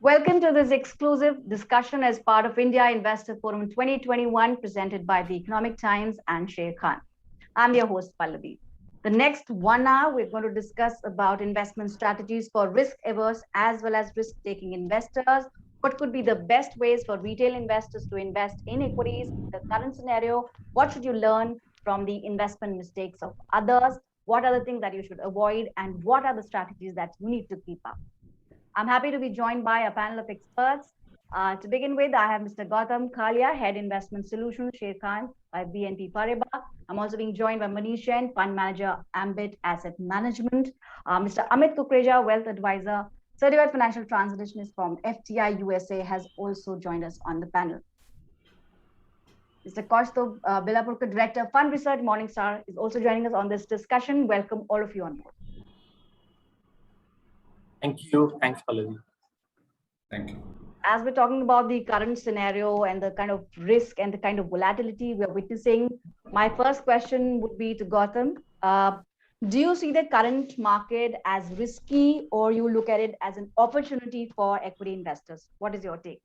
Welcome to this exclusive discussion as part of India Investor Forum 2021 presented by the Economic Times and Sher Khan. I'm your host, Pallavi. The next 1 hour, we're going to discuss about investment strategies for risk-averse as well as risk-taking investors. What could be the best ways for retail investors to invest in equities in the current scenario? What should you learn from the investment mistakes of others? What are the things that you should avoid? And what are the strategies that you need to keep up? I'm happy to be joined by a panel of experts. To begin with, I have Mr. Gautam Kalia, Head Investment Solutions, Sher Khan by BNP Paribas. I'm also being joined by Manish Jain, Fund Manager, Ambit Asset Management. Mr. Amit Kukreja, Wealth Advisor, Certified Financial Translationist from FTI USA has also joined us on the panel. Mr. Kaustubh Bellapurkar, Director, Fund Research, Morningstar, is also joining us on this discussion. Welcome all of you on board. Thank you. Thanks, Pallavi. Thank you. As we're talking about the current scenario and the kind of risk and the kind of volatility we're witnessing, my first question would be to Gautam. Do you see the current market as risky, or you look at it as an opportunity for equity investors? What is your take?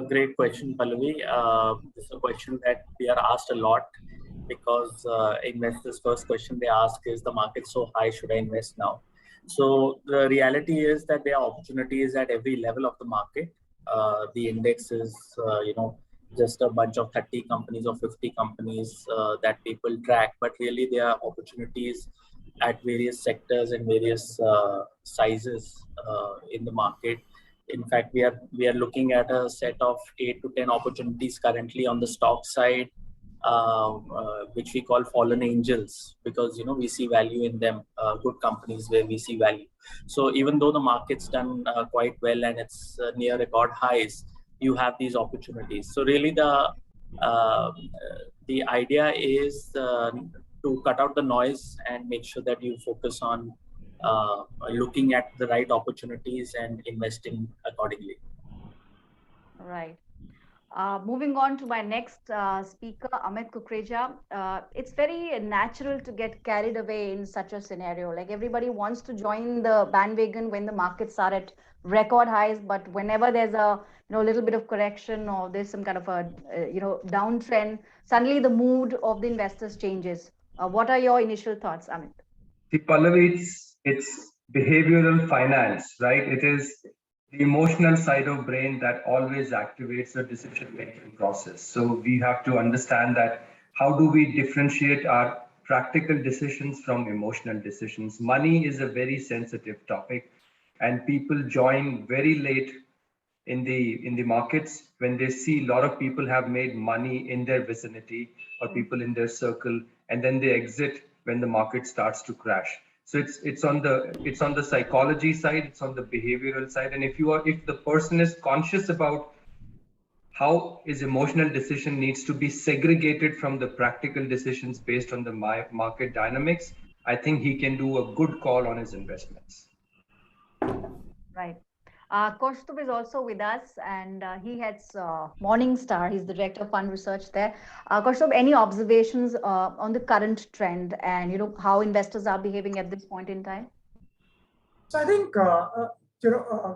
Great question, Pallavi. This is a question that we are asked a lot because investors' first question they ask is, the market so high, should I invest now? So the reality is that there are opportunities at every level of the market. The index is, just a bunch of 30 companies or 50 companies that people track, but really there are opportunities at various sectors and various sizes in the market. In fact, we are looking at a set of 8 to 10 opportunities currently on the stock side, which we call fallen angels, because we see value in them, good companies where we see value. So even though the market's done quite well and it's near record highs, you have these opportunities. So really the idea is to cut out the noise and make sure that you focus on looking at the right opportunities and investing accordingly. Right. Moving on to my next speaker, Amit Kukreja. It's very natural to get carried away in such a scenario. Like, everybody wants to join the bandwagon when the markets are at record highs, but whenever there's a little bit of correction or there's some kind of a downtrend, suddenly the mood of the investors changes. What are your initial thoughts, Amit? See, Pallavi, it's behavioral finance, right? It is the emotional side of brain that always activates the decision-making process. So we have to understand that how do we differentiate our practical decisions from emotional decisions? Money is a very sensitive topic, and people join very late in the markets when they see a lot of people have made money in their vicinity or people in their circle, and then they exit when the market starts to crash. So it's on the psychology side, it's on the behavioral side, and if the person is conscious about how his emotional decision needs to be segregated from the practical decisions based on the market dynamics, I think he can do a good call on his investments. Right. Kaustubh is also with us, and he heads Morningstar. He's the Director of Fund Research there. Kaustubh, any observations on the current trend and how investors are behaving at this point in time? So I think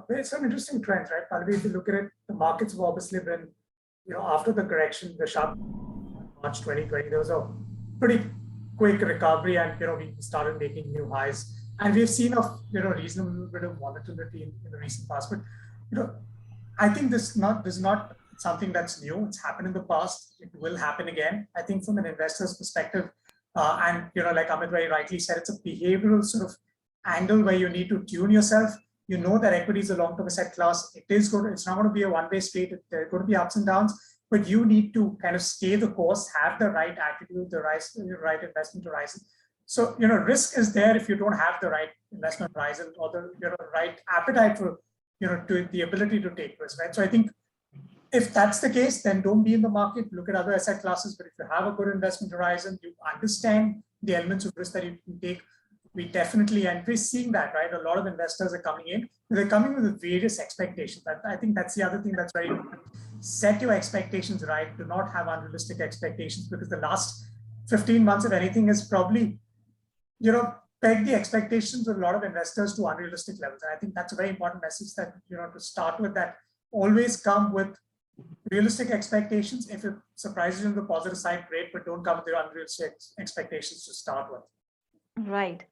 there's some interesting trends, right? Pallavi, if you look at it, the markets have obviously been, after the correction, the sharp March 2020, there was a pretty quick recovery, and we started making new highs. And we've seen a reasonable bit of volatility in the recent past. But I think this is not something that's new. It's happened in the past. It will happen again. I think from an investor's perspective, and like Amit very rightly said, it's a behavioral sort of angle where you need to tune yourself. You know that equity is a long-term asset class. It's not going to be a one-way street. There are going to be ups and downs, but you need to kind of stay the course, have the right attitude, the right investment horizon. So, risk is there if you don't have the right investment horizon or the right appetite for, to the ability to take risk, right? So I think if that's the case, then don't be in the market, look at other asset classes. But if you have a good investment horizon, you understand the elements of risk that you can take, we definitely, and we're seeing that, right? A lot of investors are coming in, they're coming with various expectations. I think that's the other thing that's very important. Set your expectations right. Do not have unrealistic expectations, because the last 15 months, if anything, is probably, peg the expectations of a lot of investors to unrealistic levels. And I think that's a very important message that, to start with, that always come with realistic expectations. If it surprises you on the positive side, great, but don't come with your unrealistic expectations to start with. Right.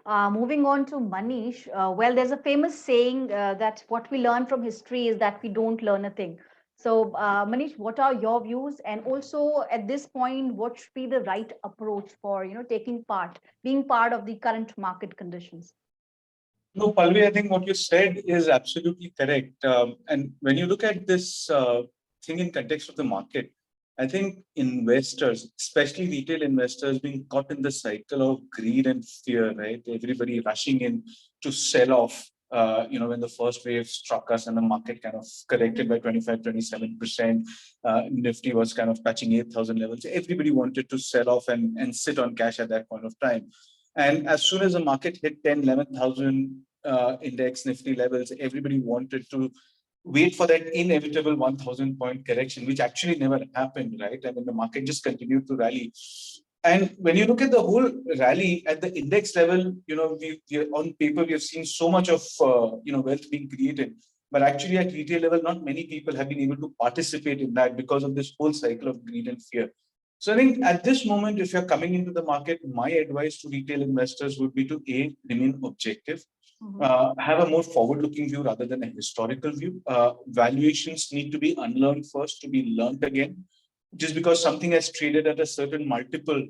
Moving on to Manish, well, there's a famous saying that what we learn from history is that we don't learn a thing. So, Manish, what are your views? And also, at this point, what should be the right approach for taking part, being part of the current market conditions? No, Pallavi, I think what you said is absolutely correct. And when you look at this thing in context of the market, I think investors, especially retail investors, being caught in the cycle of greed and fear, right? Everybody rushing in to sell off, when the first wave struck us and the market kind of corrected by 25, 27%. Nifty was kind of touching 8,000 levels. Everybody wanted to sell off and sit on cash at that point of time. And as soon as the market hit 10, 11,000 index Nifty levels, everybody wanted to wait for that inevitable 1,000 point correction, which actually never happened, right? I mean, the market just continued to rally. And when you look at the whole rally at the index level, we on paper, we have seen so much of, wealth being created. But actually at retail level, not many people have been able to participate in that because of this whole cycle of greed and fear. So I think at this moment, if you're coming into the market, my advice to retail investors would be to remain objective. Have a more forward-looking view rather than a historical view. Valuations need to be unlearned first to be learned again. Just because something has traded at a certain multiple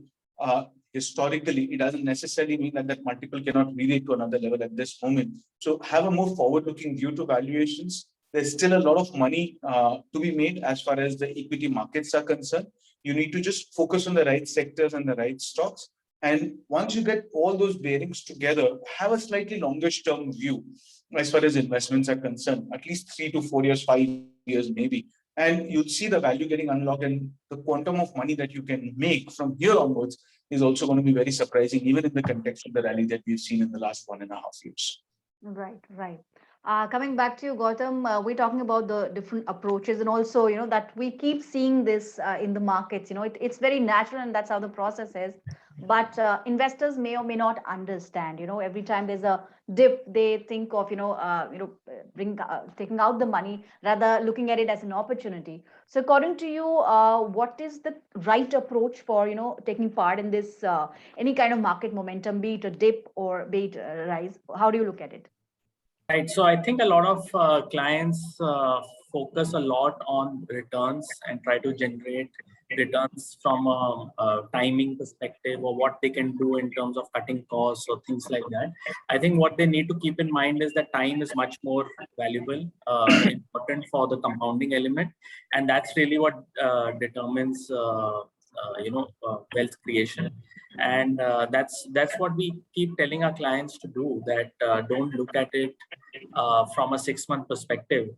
historically, it doesn't necessarily mean that that multiple cannot relate to another level at this moment. So have a more forward-looking view to valuations. There's still a lot of money to be made as far as the equity markets are concerned. You need to just focus on the right sectors and the right stocks. And once you get all those bearings together, have a slightly longer term view as far as investments are concerned, at least 3 to 4 years, 5 years, maybe. And you'll see the value getting unlocked, and the quantum of money that you can make from here onwards is also going to be very surprising, even in the context of the rally that we've seen in the last 1.5 years. Right, right. Coming back to you, Gautam, we're talking about the different approaches, and also, that we keep seeing this in the markets. It's very natural, and that's how the process is. But investors may or may not understand. Every time there's a dip, they think of taking out the money rather looking at it as an opportunity. So, according to you, what is the right approach for taking part in this any kind of market momentum, be it a dip or be it a rise? How do you look at it? Right. So I think a lot of clients focus a lot on returns and try to generate returns from a timing perspective, or what they can do in terms of cutting costs or things like that. I think what they need to keep in mind is that time is much more valuable, important for the compounding element. And that's really what determines wealth creation. And that's what we keep telling our clients to do, that don't look at it from a 6-month perspective.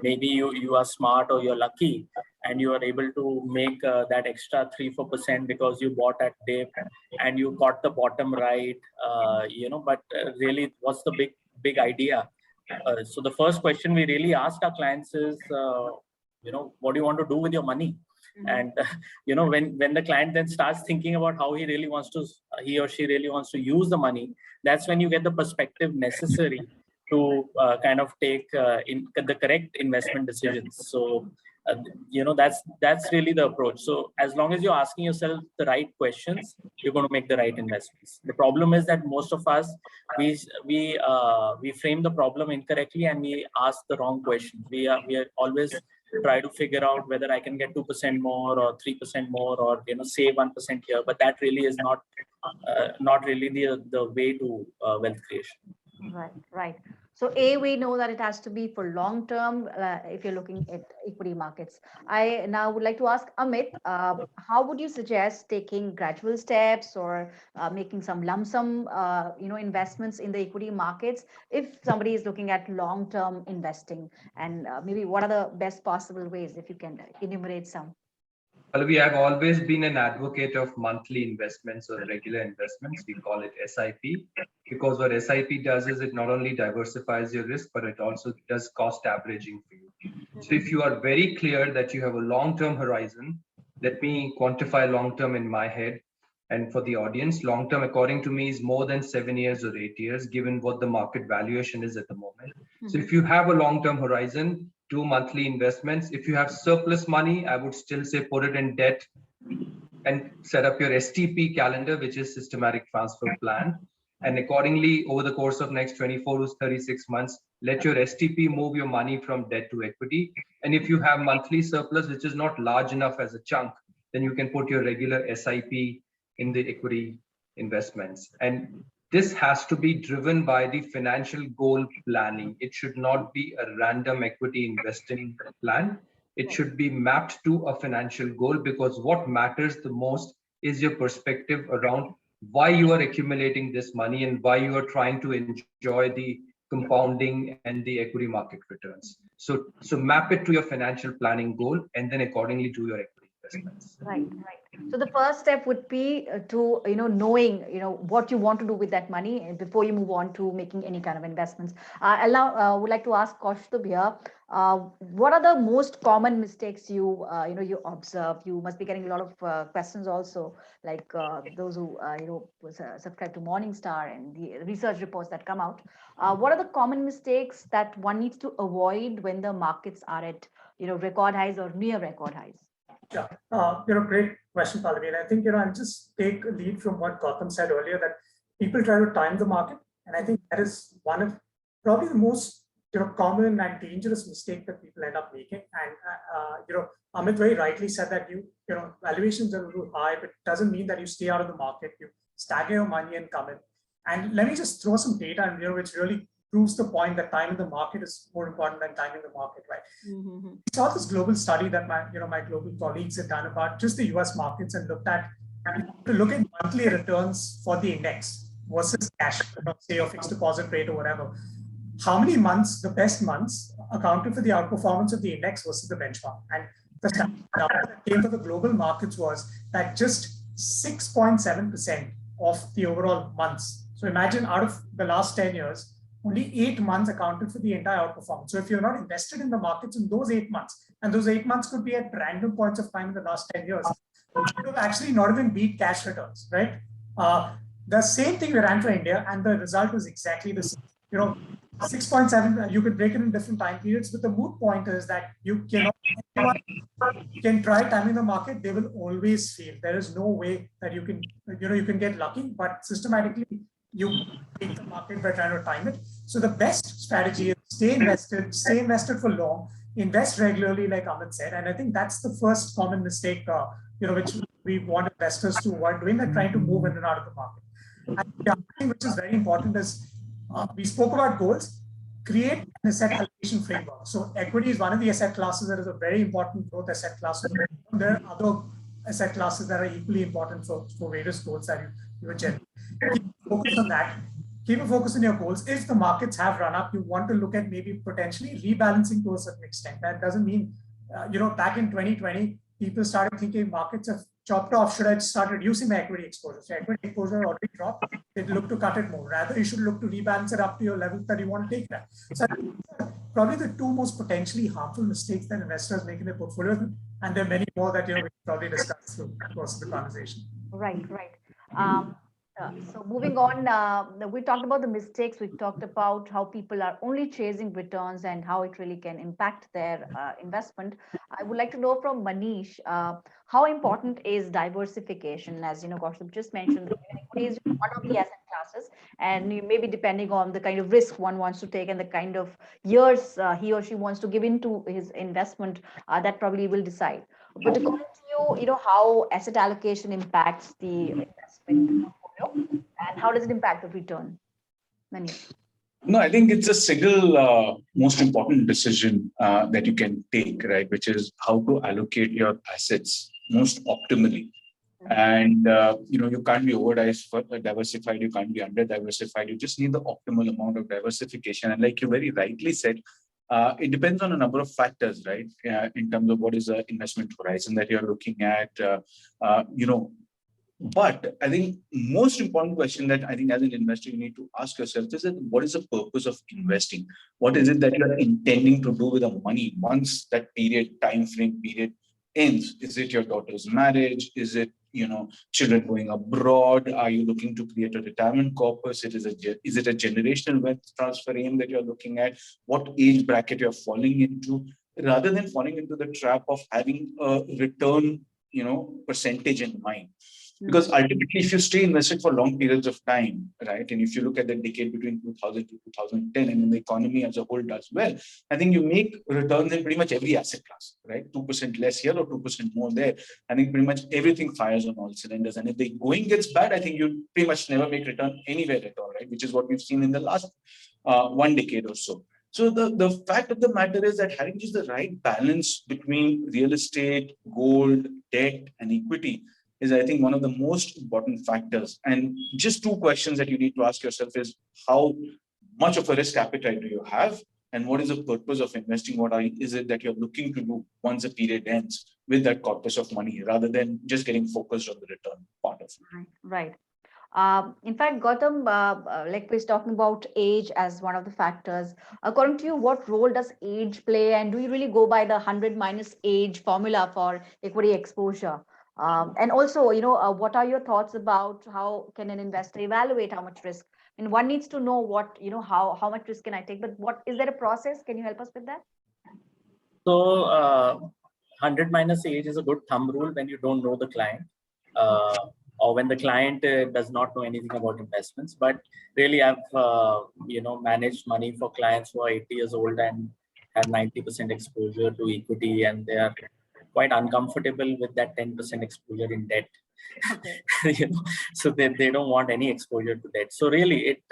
Maybe you are smart or you're lucky and you are able to make that extra 3-4% because you bought at dip and you got the bottom right, but really, what's the big idea? So the first question we really ask our clients is, what do you want to do with your money? And when the client then starts thinking about how he or she really wants to use the money, that's when you get the perspective necessary to kind of take the correct investment decisions. So that's really the approach. So as long as you're asking yourself the right questions, you're going to make the right investments. The problem is that most of us, we frame the problem incorrectly and we ask the wrong questions. We are always try to figure out whether I can get 2% more or 3% more, or save 1% here, but that really is not really the way to wealth creation. Right. So we know that it has to be for long term if you're looking at equity markets. I now would like to ask Amit, how would you suggest taking gradual steps or making some lump sum investments in the equity markets if somebody is looking at long term investing, and maybe what are the best possible ways, if you can enumerate some? Pallavi, I've always been an advocate of monthly investments or regular investments. We call it SIP, because what SIP does is it not only diversifies your risk, but it also does cost averaging for you. So if you are very clear that you have a long-term horizon, let me quantify long-term in my head. And for the audience, long-term, according to me, is more than 7 years or 8 years, given what the market valuation is at the moment. So if you have a long-term horizon, do monthly investments. If you have surplus money, I would still say put it in debt and set up your STP calendar, which is systematic transfer plan. And accordingly, over the course of next 24 to 36 months, let your STP move your money from debt to equity. And if you have monthly surplus, which is not large enough as a chunk, then you can put your regular SIP in the equity investments. And this has to be driven by the financial goal planning. It should not be a random equity investing plan. It should be mapped to a financial goal, because what matters the most is your perspective around why you are accumulating this money and why you are trying to enjoy the compounding and the equity market returns. So map it to your financial planning goal and then accordingly do your equity investments. Right. So the first step would be to, knowing, what you want to do with that money before you move on to making any kind of investments. I would like to ask Kaustubh here, what are the most common mistakes you observe? You must be getting a lot of questions also, like those who, subscribe to Morningstar and the research reports that come out. What are the common mistakes that one needs to avoid when the markets are at, record highs or near record highs? Yeah, great question, Pallavi. And I think, I'll just take a lead from what Gautam said earlier, that people try to time the market. And I think that is one of probably the most, common and dangerous mistake that people end up making. And, Amit very rightly said that valuations are a little high, but it doesn't mean that you stay out of the market. You stagger your money and come in. And let me just throw some data, and, which really proves the point that time in the market is more important than time in the market, right? Mm-hmm. We saw this global study that my global colleagues had done about just the US markets, and looked at monthly returns for the index versus cash, say your fixed deposit rate or whatever. How many months, the best months, accounted for the outperformance of the index versus the benchmark? And the study that came for the global markets was that just 6.7% of the overall months. So imagine out of the last 10 years, only 8 months accounted for the entire outperformance. So if you're not invested in the markets in those 8 months, and those 8 months could be at random points of time in the last 10 years, you would have actually not even beat cash returns, right? The same thing we ran for India, and the result was exactly the same. 6.7, you could break it in different time periods, but the moot point is that you can try timing the market, they will always fail. There is no way that you can get lucky, but systematically, you take the market by trying to time it. So the best strategy is stay invested for long, invest regularly, like Amit said. And I think that's the first common mistake, which we want investors to avoid doing, and trying to move in and out of the market. And the other thing which is very important is, we spoke about goals, create an asset allocation framework. So equity is one of the asset classes that is a very important growth asset class. There are other asset classes that are equally important for various goals that you would generate. Keep focus on that. Keep a focus on your goals. If the markets have run up, you want to look at maybe potentially rebalancing to a certain extent. That doesn't mean, back in 2020, people started thinking markets have chopped off. Should I start reducing my equity exposure? So equity exposure already dropped. They'd look to cut it more. Rather, you should look to rebalance it up to your level that you want to take that. So probably the two most potentially harmful mistakes that investors make in their portfolios, and there are many more that we can probably discuss through the course of the conversation. Right. So moving on, we talked about the mistakes. We talked about how people are only chasing returns and how it really can impact their investment. I would like to know from Manish, how important is diversification? As Kaustubh just mentioned, equity is one of the asset classes, and maybe depending on the kind of risk one wants to take and the kind of years he or she wants to give into his investment, that probably will decide. But according to you, how asset allocation impacts the investment portfolio, and how does it impact the return? Manish. No, I think it's a single most important decision that you can take, right? Which is how to allocate your assets most optimally. And you can't be over diversified, you can't be under diversified. You just need the optimal amount of diversification. And like you very rightly said, it depends on a number of factors, right? In terms of what is the investment horizon that you're looking at, But I think most important question that I think as an investor you need to ask yourself is that what is the purpose of investing? What is it that you are intending to do with the money once that time frame period ends? Is it your daughter's marriage? Is it children going abroad? Are you looking to create a retirement corpus? Is it a generational wealth transfer aim that you're looking at? What age bracket you're falling into? Rather than falling into the trap of having a return, percentage in mind. Because ultimately, if you stay invested for long periods of time, right, and if you look at the decade between 2000 to 2010, and the economy as a whole does well, I think you make returns in pretty much every asset class, right? 2% less here or 2% more there. I think pretty much everything fires on all cylinders. And if the going gets bad, I think you pretty much never make return anywhere at all, right? Which is what we've seen in the last 1 decade or so. So the fact of the matter is that having just the right balance between real estate, gold, debt, and equity is, I think, one of the most important factors. And just 2 questions that you need to ask yourself is, how much of a risk appetite do you have? And what is the purpose of investing? What is it that you're looking to do once a period ends with that corpus of money, rather than just getting focused on the return part of it? Right. In fact, Gautam, like we're talking about age as one of the factors. According to you, what role does age play? And do you really go by the 100 minus age formula for equity exposure? And also, what are your thoughts about how can an investor evaluate how much risk? And one needs to know what, how much risk can I take? But what is there a process? Can you help us with that? So 100 minus age is a good thumb rule when you don't know the client. Or when the client does not know anything about investments. But really, I've managed money for clients who are 80 years old and have 90% exposure to equity, and they are quite uncomfortable with that 10% exposure in debt. Okay. So they don't want any exposure to debt. So really, it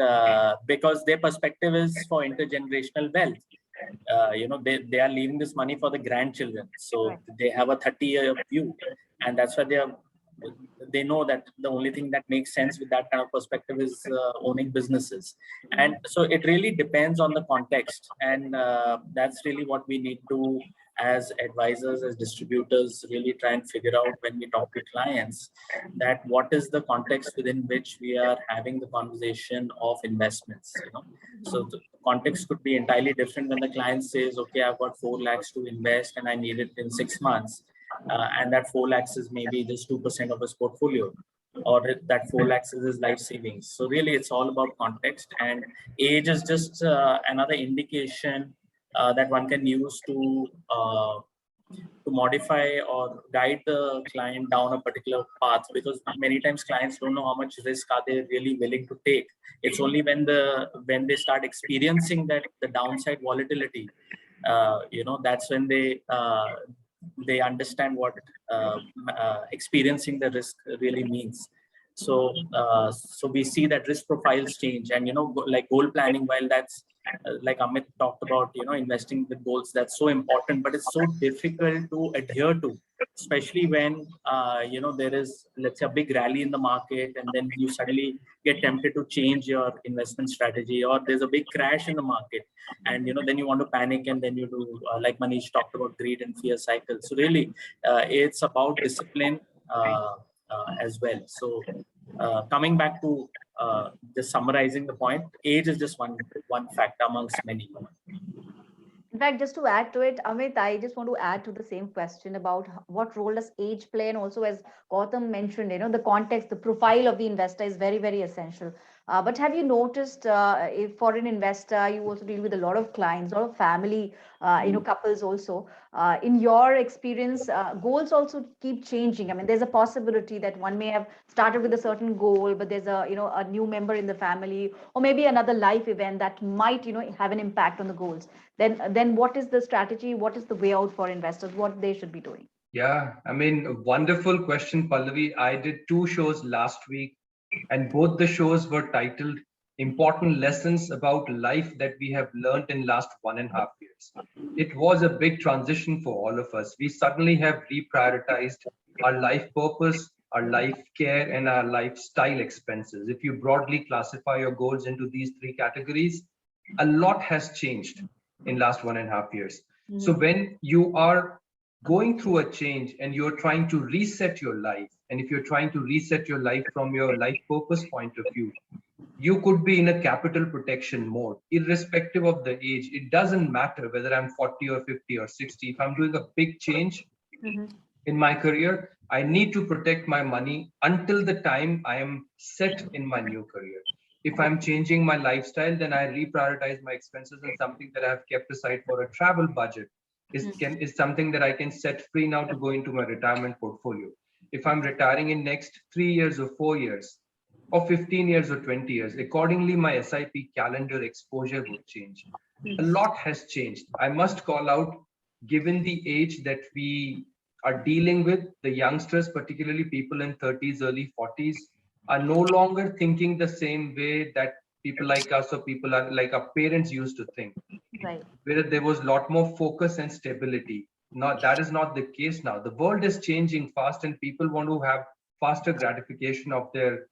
because their perspective is for intergenerational wealth. They are leaving this money for the grandchildren. So they have a 30-year view, and that's why they know that the only thing that makes sense with that kind of perspective is owning businesses. And so it really depends on the context. And that's really what we need to, as advisors, as distributors, really try and figure out when we talk to clients, that what is the context within which we are having the conversation of investments. So the context could be entirely different when the client says, okay, I've got 4 lakhs to invest and I need it in 6 months. And that 4 lakhs is maybe just 2% of his portfolio, or that 4 lakhs is his life savings. So really, it's all about context, and age is just another indication that one can use to modify or guide the client down a particular path, because many times clients don't know how much risk are they really willing to take. It's only when they start experiencing that the downside volatility, that's when they understand what experiencing the risk really means. So we see that risk profiles change, and like goal planning, while that's like Amit talked about, investing with goals, that's so important, but it's so difficult to adhere to, especially when there is, let's say, a big rally in the market, and then you suddenly get tempted to change your investment strategy, or there's a big crash in the market, and then you want to panic, and then you do like Manish talked about, greed and fear cycle. So really, it's about discipline as well. So coming back to just summarizing the point, age is just one factor amongst many. In fact, just to add to it, Amit, I just want to add to the same question about what role does age play, and also, as Gautam mentioned, the context, the profile of the investor is very, very essential. But have you noticed, if for an investor, you also deal with a lot of clients, a lot of family, couples also. In your experience, goals also keep changing. I mean, there's a possibility that one may have started with a certain goal, but there's a new member in the family, or maybe another life event that might, have an impact on the goals. Then what is the strategy? What is the way out for investors? What they should be doing? Yeah, I mean, wonderful question, Pallavi. I did 2 shows last week, and both the shows were titled Important Lessons About Life That We Have Learned in Last 1.5 years. It was a big transition for all of us. We suddenly have reprioritized our life purpose, our life care, and our lifestyle expenses. If you broadly classify your goals into these 3 categories, a lot has changed in last 1.5 years. So when you are going through a change and you're trying to reset your life, and if you're trying to reset your life from your life purpose point of view, you could be in a capital protection mode, irrespective of the age. It doesn't matter whether I'm 40 or 50 or 60. If I'm doing a big change, in my career. I need to protect my money until the time I am set in my new career. If I'm changing my lifestyle, then I reprioritize my expenses, and something that I've kept aside for a travel budget is something that I can set free now to go into my retirement portfolio. If I'm retiring in next 3 years or 4 years, or 15 years or 20 years, accordingly, my SIP calendar exposure would change. A lot has changed. I must call out, given the age that we are dealing with, the youngsters, particularly people in 30s, early 40s, are no longer thinking the same way that people like us or people like our parents used to think, Right. where there was a lot more focus and stability. Not that is not the case now. The world is changing fast, and people want to have faster gratification of their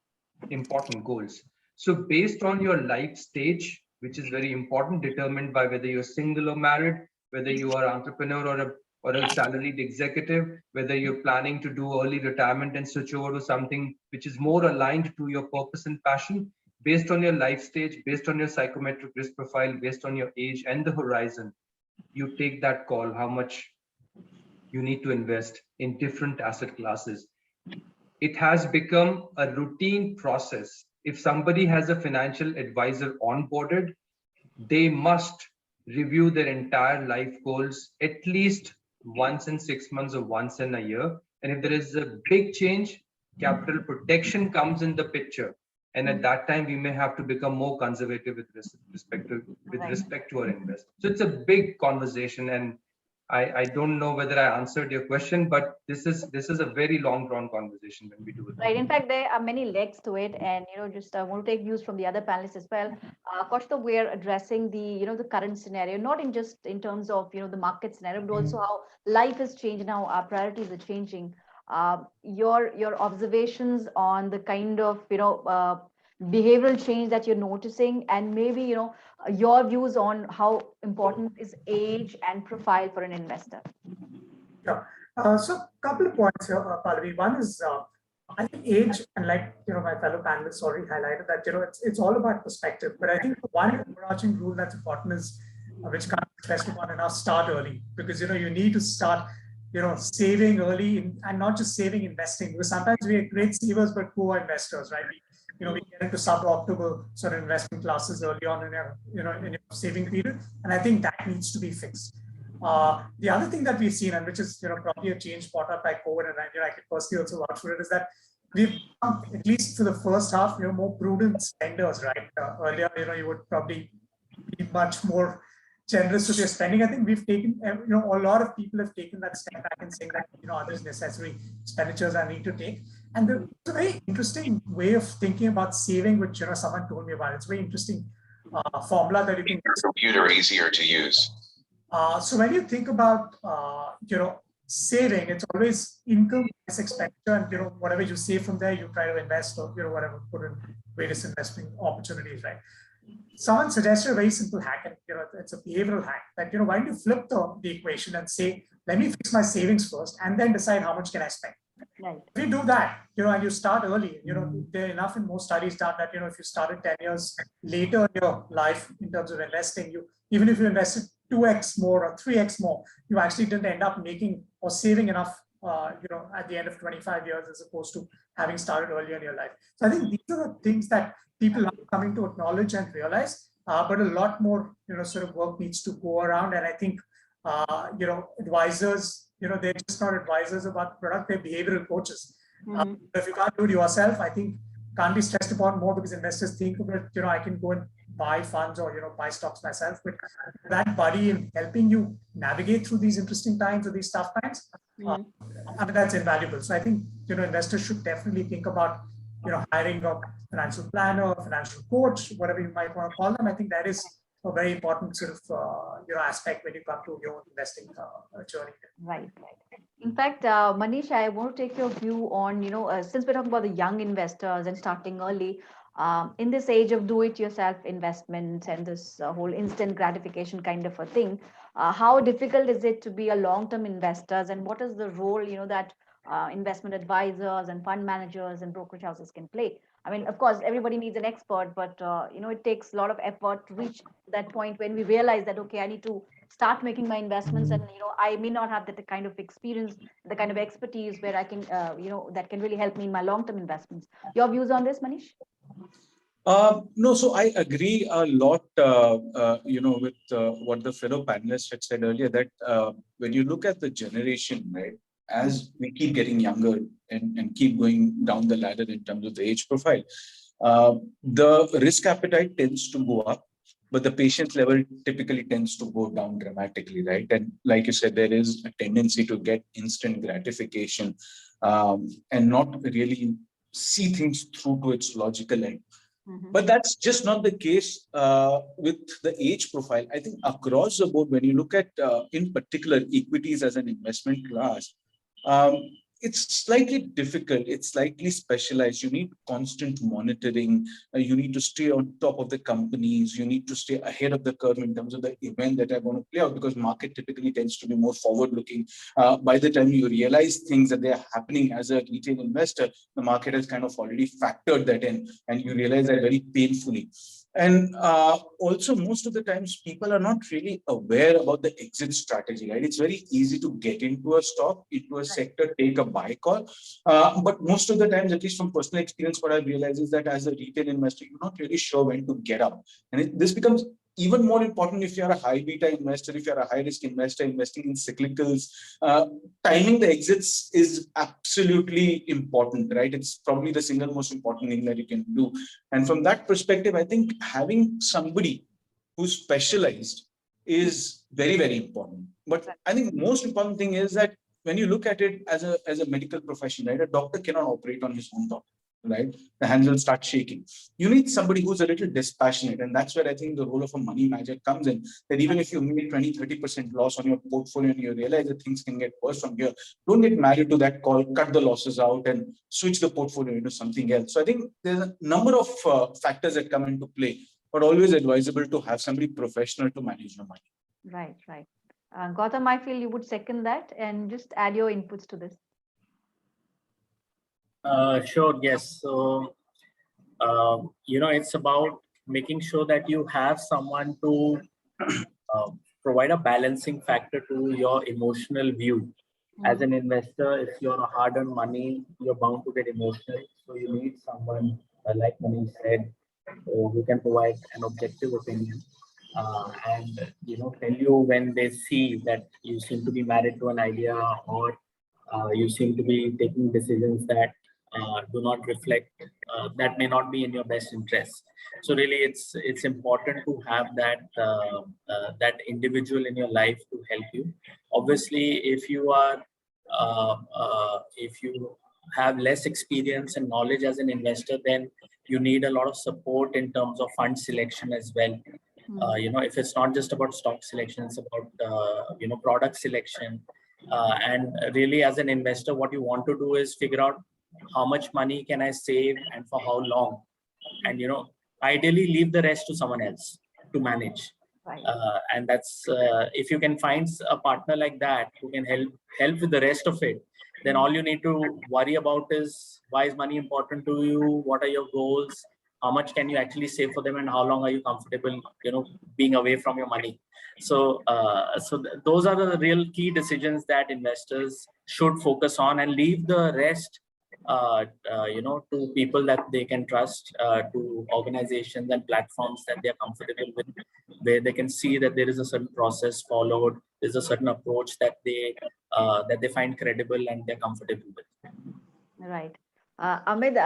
important goals. So based on your life stage, which is very important, determined by whether you're single or married, whether you are entrepreneur or a salaried executive, whether you're planning to do early retirement and switch over to something which is more aligned to your purpose and passion, based on your life stage, based on your psychometric risk profile, based on your age and the horizon, you take that call how much you need to invest in different asset classes. It has become a routine process. If somebody has a financial advisor onboarded, they must review their entire life goals at least once in 6 months or once in a year. And if there is a big change, capital protection comes in the picture. And at that time, we may have to become more conservative with respect to our investment. So it's a big conversation, and I don't know whether I answered your question, but this is a very long drawn conversation when we do it. Right. In fact, there are many legs to it, and just I want to take views from the other panelists as well. Kaushik, we're addressing the the current scenario, not in just in terms of the market scenario, but also how life has changed and how our priorities are changing. Your observations on the kind of behavioral change that you're noticing, and maybe your views on how important is age and profile for an investor. Yeah. So a couple of points here, Pallavi. One is I think age, and like my fellow panelists already highlighted that it's all about perspective. But I think the one overarching rule that's important is which can't be stressed upon enough: start early, because you need to start saving early, and not just saving, investing, because sometimes we are great savers but poor investors, right? We get into suboptimal sort of investment classes early on in your saving period, and I think that needs to be fixed. The other thing that we've seen, and which is probably a change brought up by COVID, and I can personally also vouch for it, is that we've become, at least for the first half, more prudent spenders, right? Earlier, you would probably be much more generous with your spending. I think we've taken, a lot of people have taken that step back and saying that others necessary expenditures I need to take. And it's a very interesting way of thinking about saving, which someone told me about. It's a very interesting formula that you can make your computer easier to use. So when you think about saving, it's always income less expenditure, and whatever you save from there, you try to invest, or whatever, put in various investing opportunities, right? Someone suggested a very simple hack, and it's a behavioral hack, that why don't you flip the equation and say, let me fix my savings first, and then decide how much can I spend. Right. If you do that, and you start early, there are enough in most studies done that if you started 10 years later in your life in terms of investing, even if you invested 2x more or 3x more, you actually didn't end up making or saving enough at the end of 25 years, as opposed to having started earlier in your life. So I think these are the things that people are coming to acknowledge and realize, but a lot more sort of work needs to go around. And I think advisors, they're just not advisors about the product, they're behavioral coaches. If you can't do it yourself, I think can't be stressed upon more, because investors think of it, I can go and buy funds or buy stocks myself, but that buddy in helping you navigate through these interesting times or these tough times, I mean, that's invaluable. So I think investors should definitely think about hiring a financial planner, a financial coach, whatever you might want to call them. I think that is a very important sort of aspect when you come to your investing journey. Right. In fact, Manish, I want to take your view on since we're talking about the young investors and starting early, in this age of do-it-yourself investments and this whole instant gratification kind of a thing, how difficult is it to be a long-term investors, and what is the role that investment advisors and fund managers and brokerage houses can play? I mean, of course, everybody needs an expert, but it takes a lot of effort to reach that point when we realize that, okay, I need to start making my investments, and I may not have that kind of experience, the kind of expertise where I can, that can really help me in my long-term investments. Your views on this, Manish? No, so I agree a lot, with what the fellow panelists had said earlier, that when you look at the generation, right, as we keep getting younger and keep going down the ladder in terms of the age profile, the risk appetite tends to go up, but the patience level typically tends to go down dramatically, right? And like you said, there is a tendency to get instant gratification and not really see things through to its logical end. But that's just not the case with the age profile. I think across the board, when you look at, in particular, equities as an investment class, it's slightly difficult. It's slightly specialized. You need constant monitoring. You need to stay on top of the companies. You need to stay ahead of the curve in terms of the event that are going to play out, because market typically tends to be more forward-looking. By the time you realize things that they are happening as a retail investor, the market has kind of already factored that in, and you realize that very painfully. And also, most of the times, people are not really aware about the exit strategy, right? It's very easy to get into a stock, into a sector, take a buy call. But most of the times, at least from personal experience, what I've realized is that as a retail investor, you're not really sure when to get up. And this becomes even more important if you're a high beta investor, if you're a high risk investor investing in cyclicals. Timing the exits is absolutely important, right? It's probably the single most important thing that you can do. And from that perspective, I think having somebody who's specialized is very, very important. But I think the most important thing is that when you look at it as a medical profession, right, a doctor cannot operate on his own doctor, right? The hands will start shaking. You need somebody who's a little dispassionate. And that's where I think the role of a money manager comes in, that even if you made 20, 30% loss on your portfolio and you realize that things can get worse from here, don't get married to that call, cut the losses out and switch the portfolio into something else. So I think there's a number of factors that come into play, but always advisable to have somebody professional to manage your money. Right, right. Gautam, I feel you would second that and just add your inputs to this. Sure, yes. So, it's about making sure that you have someone to provide a balancing factor to your emotional view. As an investor, if you're a hard-earned money, you're bound to get emotional. So you need someone, like Manish said, who can provide an objective opinion and tell you when they see that you seem to be married to an idea, or you seem to be taking decisions that do not reflect, that may not be in your best interest. So really, it's important to have that individual in your life to help you. Obviously, if you have less experience and knowledge as an investor, then you need a lot of support in terms of fund selection as well. If it's not just about stock selection, it's about product selection. And really, as an investor, what you want to do is figure out how much money can I save and for how long, and ideally leave the rest to someone else to manage. Right. And that's if you can find a partner like that who can help with the rest of it, then all you need to worry about is, why is money important to you? What are your goals? How much can you actually save for them, and how long are you comfortable, being away from your money? So, those are the real key decisions that investors should focus on, and leave the rest, to people that they can trust, to organizations and platforms that they are comfortable with, where they can see that there is a certain process followed, there's a certain approach that they find credible and they're comfortable with. Right. Amit,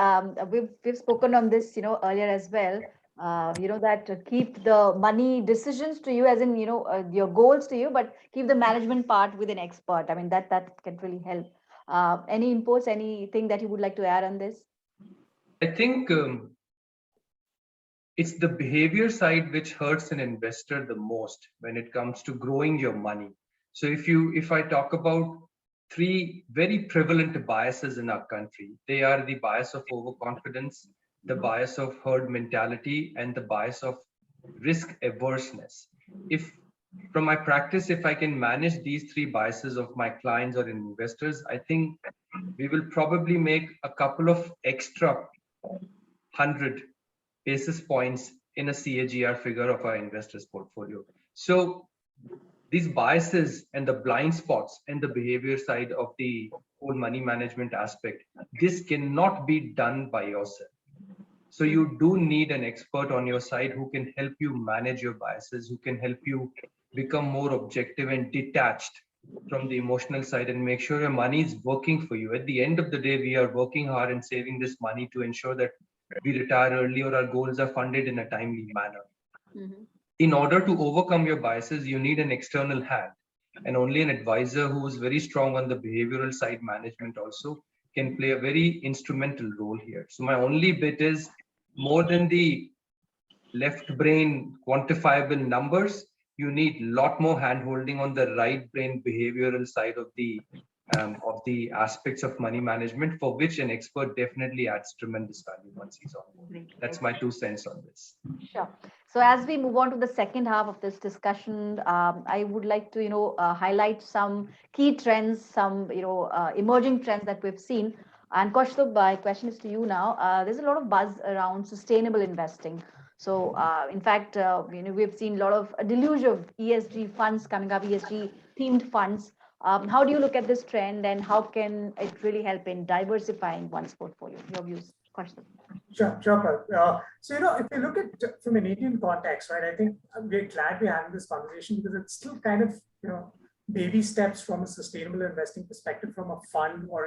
we've spoken on this, earlier as well. That keep the money decisions to you, as in, your goals to you, but keep the management part with an expert. I mean, that can really help. Any inputs, anything that you would like to add on this? I think it's the behavior side which hurts an investor the most when it comes to growing your money. So if I talk about three very prevalent biases in our country, they are the bias of overconfidence, the bias of herd mentality, and the bias of risk averseness. From my practice, if I can manage these three biases of my clients or investors, I think we will probably make a couple of extra 100 basis points in a CAGR figure of our investors' portfolio. So these biases and the blind spots and the behavior side of the whole money management aspect, this cannot be done by yourself. So you do need an expert on your side who can help you manage your biases, who can help you become more objective and detached from the emotional side and make sure your money is working for you. At the end of the day, we are working hard and saving this money to ensure that we retire early or our goals are funded in a timely manner. In order to overcome your biases, you need an external hand, and only an advisor who is very strong on the behavioral side management also can play a very instrumental role here. So my only bit is, more than the left brain quantifiable numbers, you need a lot more hand holding on the right brain behavioral side of the aspects of money management, for which an expert definitely adds tremendous value once he's on board. That's my 2 cents on this. Sure. So as we move on to the second half of this discussion, I would like to, highlight some key trends, some, emerging trends that we've seen. And Kaushik, my question is to you now. There's a lot of buzz around sustainable investing. So, in fact, we've seen a deluge of ESG funds coming up, ESG themed funds. How do you look at this trend, and how can it really help in diversifying one's portfolio? Your views, Kaushik. Sure, Paul. So, if you look at from an Indian context, right, I think we're glad we're having this conversation because it's still kind of, baby steps from a sustainable investing perspective from a fund or,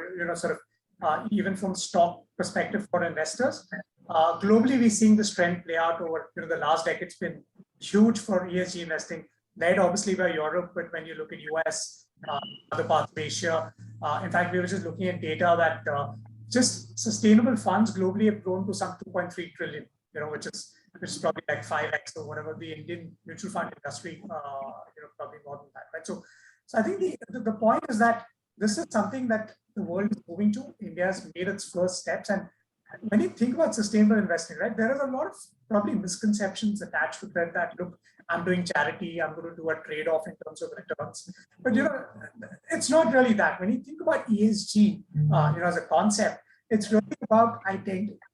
even from stock perspective for investors. Globally, we're seeing this trend play out over the last decade. It's been huge for ESG investing, led obviously by Europe, but when you look at US, other parts of Asia, in fact, we were just looking at data that just sustainable funds globally have grown to some 2.3 trillion, which is probably like 5x or whatever the Indian mutual fund industry, probably more than that, right? So I think the point is that this is something that the world is moving to. India has made its first steps, and when you think about sustainable investing, right, there are a lot of probably misconceptions attached to that. Look, I'm doing charity, I'm going to do a trade-off in terms of returns. But it's not really that. When you think about ESG, as a concept, it's really about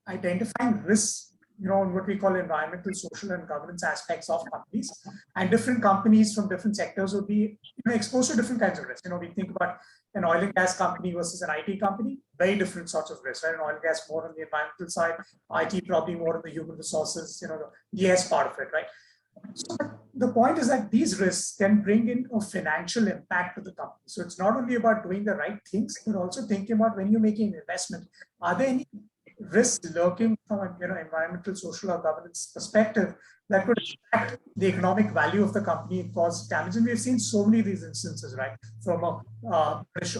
identifying risks, what we call environmental, social, and governance aspects of companies. And different companies from different sectors will be exposed to different kinds of risks. We think about an oil and gas company versus an IT company, very different sorts of risks, right? An oil and gas more on the environmental side, IT probably more on the human resources, the ES part of it, right? So the point is that these risks can bring in a financial impact to the company. So it's not only about doing the right things, but also thinking about when you're making an investment, are there any risks lurking from an environmental, social, or governance perspective that could impact the economic value of the company and cause damage? And we've seen so many of these instances, right? From a British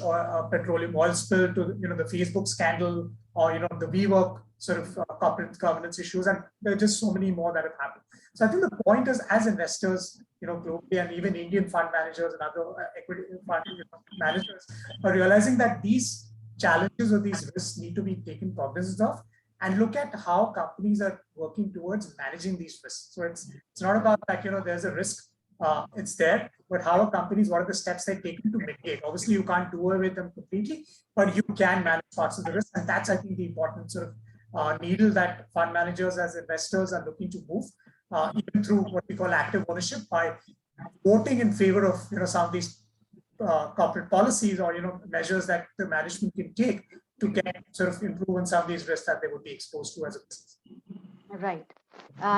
petroleum oil spill to the Facebook scandal, or the WeWork sort of corporate governance issues, and there are just so many more that have happened. So I think the point is, as investors, globally, and even Indian fund managers and other equity fund managers are realizing that these challenges or these risks need to be taken cognizance of, and look at how companies are working towards managing these risks. So it's not about that, there's a risk, it's there, but how are companies, what are the steps they're taking to mitigate? Obviously, you can't do away with them completely, but you can manage parts of the risk. And that's, I think, the important sort of needle that fund managers as investors are looking to move, even through what we call active ownership, by voting in favor of some of these corporate policies or measures that the management can take to get sort of improve on some of these risks that they would be exposed to as a business. Right.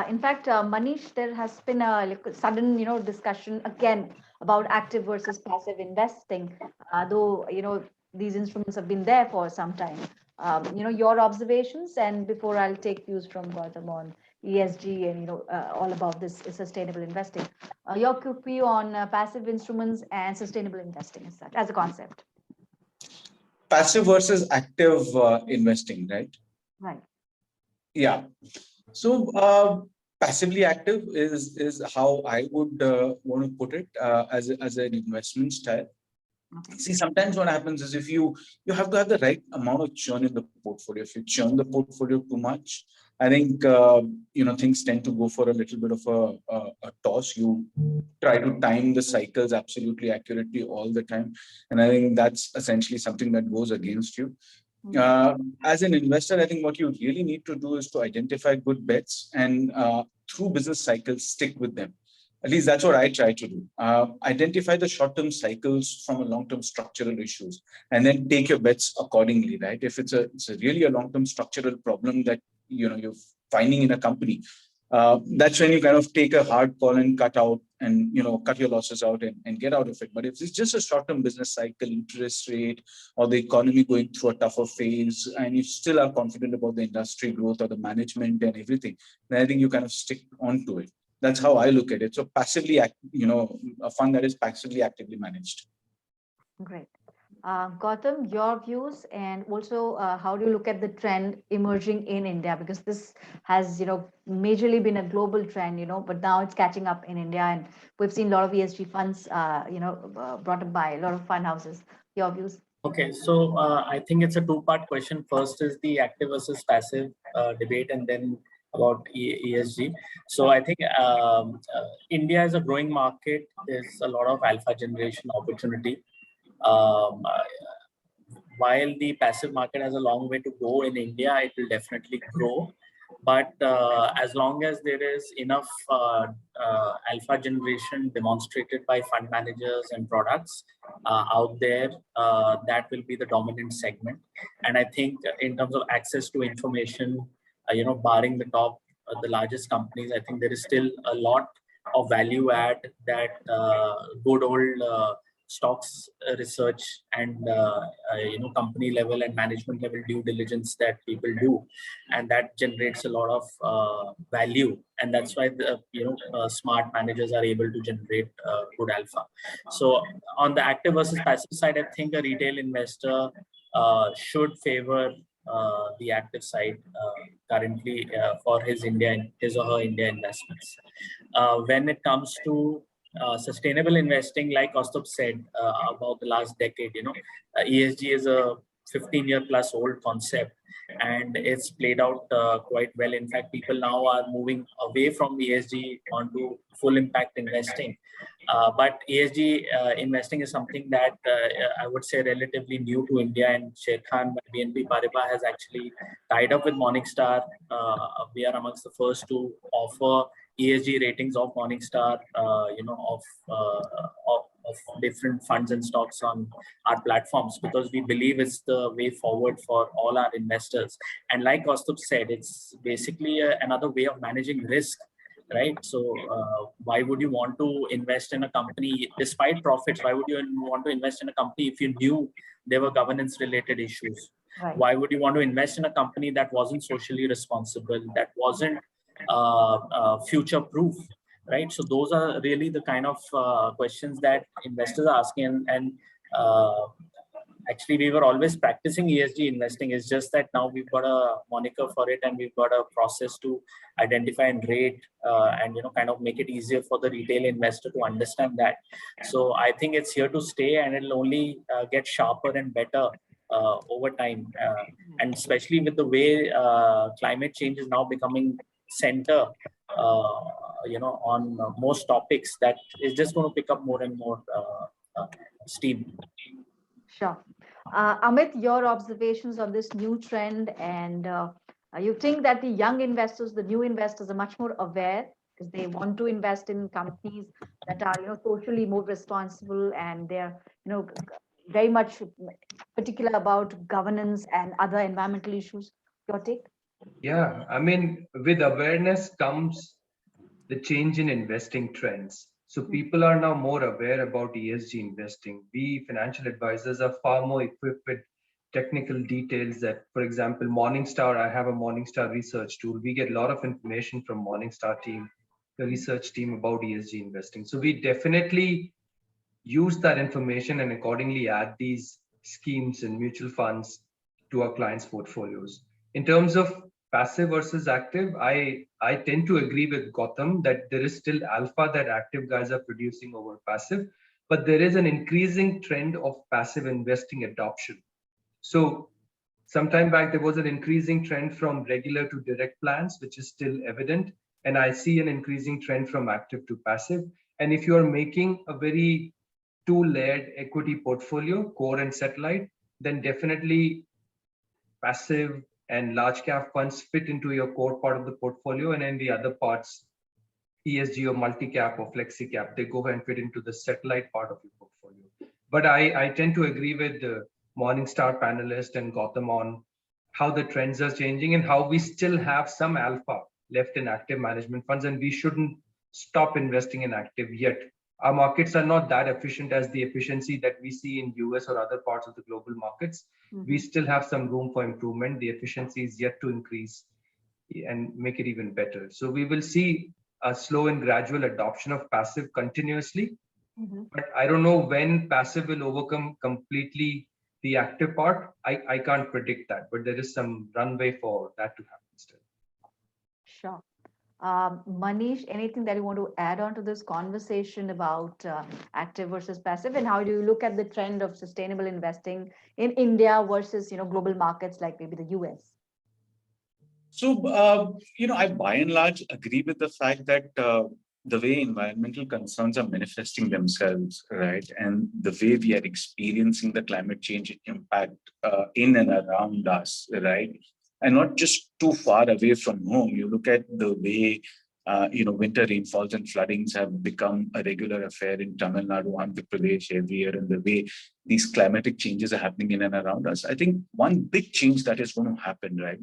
In fact, Manish, there has been a sudden discussion again about active versus passive investing, though these instruments have been there for some time. Your observations, and before I'll take views from Gautam on ESG and all about this sustainable investing. Your quick view on passive instruments and sustainable investing as a concept. Passive versus active investing, right? Right. Yeah. So passively active is how I would want to put it as an investment style. Okay. See, sometimes what happens is if you have to have the right amount of churn in the portfolio. If you churn the portfolio too much, I think things tend to go for a little bit of a toss. You try to time the cycles absolutely accurately all the time, and I think that's essentially something that goes against you. As an investor, I think what you really need to do is to identify good bets and through business cycles, stick with them. At least that's what I try to do. Identify the short-term cycles from a long-term structural issues, and then take your bets accordingly, right? If it's a really a long-term structural problem that you're finding in a company, that's when you kind of take a hard call and cut your losses out and get out of it. But if it's just a short-term business cycle, interest rate, or the economy going through a tougher phase, and you still are confident about the industry growth or the management and everything, then I think you kind of stick onto it. That's how I look at it. So passively, a fund that is passively actively managed. Great. Gautam, your views, and also how do you look at the trend emerging in India? Because this has, majorly been a global trend, but now it's catching up in India, and we've seen a lot of ESG funds, brought up by a lot of fund houses. Your views? Okay, so I think it's a two-part question. First is the active versus passive debate, and then about ESG. So I think India is a growing market. There's a lot of alpha generation opportunity. While the passive market has a long way to go in India, it will definitely grow. But as long as there is enough alpha generation demonstrated by fund managers and products out there, that will be the dominant segment. And I think in terms of access to information, barring the largest companies, I think there is still a lot of value add that good old stocks research and company level and management level due diligence that people do, and that generates a lot of value, and that's why the smart managers are able to generate good alpha. So on the active versus passive side, I think a retail investor should favor the active side currently for his or her India investments. When it comes to sustainable investing, like Kaustubh said about the last decade, ESG is a 15-year plus old concept, and it's played out quite well. In fact, people now are moving away from ESG onto full impact investing. But ESG investing is something that I would say relatively new to India, and Sharekhan by BNP Paribas has actually tied up with Morningstar. We are amongst the first to offer ESG ratings of Morningstar, of different funds and stocks on our platforms, because we believe it's the way forward for all our investors. And like Kaustubh said, it's basically another way of managing risk, right? So why would you want to invest in a company despite profits? Why would you want to invest in a company if you knew there were governance related issues? Right. Why would you want to invest in a company that wasn't socially responsible, that wasn't future proof, right? So those are really the kind of questions that investors are asking, and actually we were always practicing ESG investing. It's just that now we've got a moniker for it, and we've got a process to identify and rate and kind of make it easier for the retail investor to understand that. So I think it's here to stay, and it'll only get sharper and better over time, and especially with the way climate change is now becoming center on most topics, that is just going to pick up more and more steam. Sure. Amit, your observations on this new trend, and you think that the young investors, the new investors, are much more aware because they want to invest in companies that are socially more responsible, and they're very much particular about governance and other environmental issues. Your take? Yeah, I mean, with awareness comes the change in investing trends. So people are now more aware about ESG investing. We financial advisors are far more equipped with technical details that, for example, Morningstar, I have a Morningstar research tool. We get a lot of information from Morningstar team, the research team, about ESG investing. So we definitely use that information and accordingly add these schemes and mutual funds to our clients' portfolios. In terms of passive versus active, I tend to agree with Gautam that there is still alpha that active guys are producing over passive, but there is an increasing trend of passive investing adoption. So sometime back, there was an increasing trend from regular to direct plans, which is still evident. And I see an increasing trend from active to passive. And if you are making a very two-layered equity portfolio, core and satellite, then definitely passive and large cap funds fit into your core part of the portfolio, and then the other parts, ESG or multi-cap or flexi-cap, they go and fit into the satellite part of your portfolio. But I tend to agree with the Morningstar panelist and Gautam on how the trends are changing and how we still have some alpha left in active management funds, and we shouldn't stop investing in active yet. Our markets are not that efficient as the efficiency that we see in US or other parts of the global markets. We still have some room for improvement. The efficiency is yet to increase and make it even better. So we will see a slow and gradual adoption of passive continuously. But I don't know when passive will overcome completely the active part. I can't predict that, but there is some runway for that to happen still. Sure. Manish, anything that you want to add on to this conversation about active versus passive, and how do you look at the trend of sustainable investing in India versus global markets like maybe the US? So, I by and large agree with the fact that the way environmental concerns are manifesting themselves, right, and the way we are experiencing the climate change impact in and around us, right, and not just too far away from home. You look at the way, winter rainfalls and floodings have become a regular affair in Tamil Nadu, Andhra Pradesh every year, and the way these climatic changes are happening in and around us. I think one big change that is going to happen, right,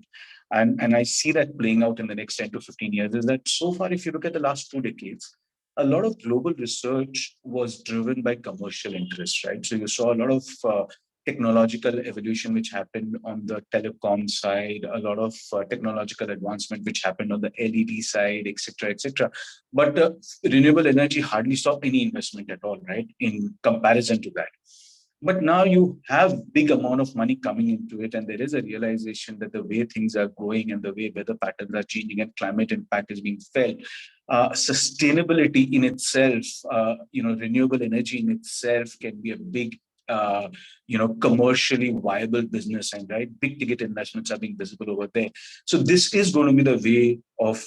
and I see that playing out in the next 10 to 15 years, is that so far, if you look at the last 2 decades, a lot of global research was driven by commercial interests, right? So you saw a lot of technological evolution which happened on the telecom side, a lot of technological advancement which happened on the LED side, etc., etc. But renewable energy hardly saw any investment at all, right, in comparison to that. But now you have big amount of money coming into it, and there is a realization that the way things are going and the way weather patterns are changing and climate impact is being felt, sustainability in itself, renewable energy in itself can be a big commercially viable business, and right, big ticket investments are being visible over there. So this is going to be the way of